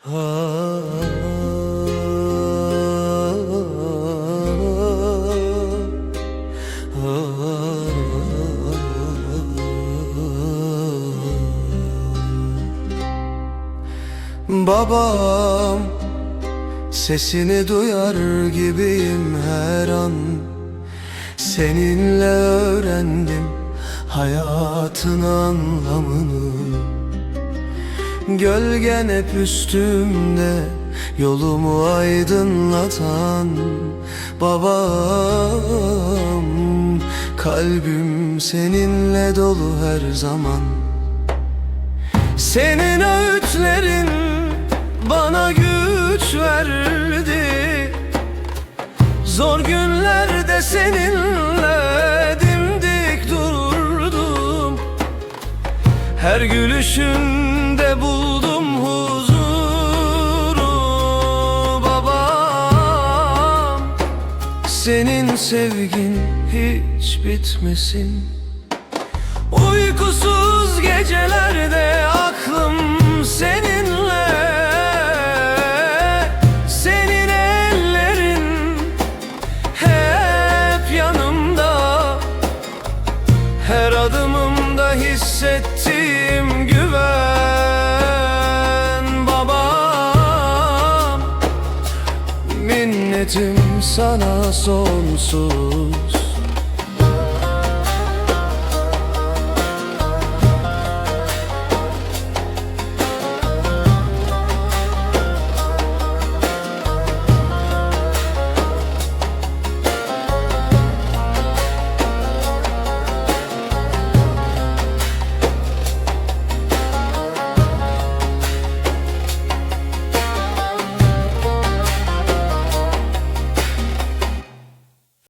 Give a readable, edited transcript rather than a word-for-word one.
Babam, sesini duyar gibiyim her an. Seninle öğrendim hayatın anlamını. Gölgen hep üstümde, yolumu aydınlatan. Babam, kalbim seninle dolu her zaman. Senin öğütlerin bana güç verdi. Zor günlerde seninle dimdik durdum. Her gülüşünde buldum huzuru. Babam, senin sevgin hiç bitmesin. Uykusuz gecelerde aklım seninle. Senin ellerin hep yanımda. Her adımımda hissettiğim güven. Babam, minnetim sana sonsuz.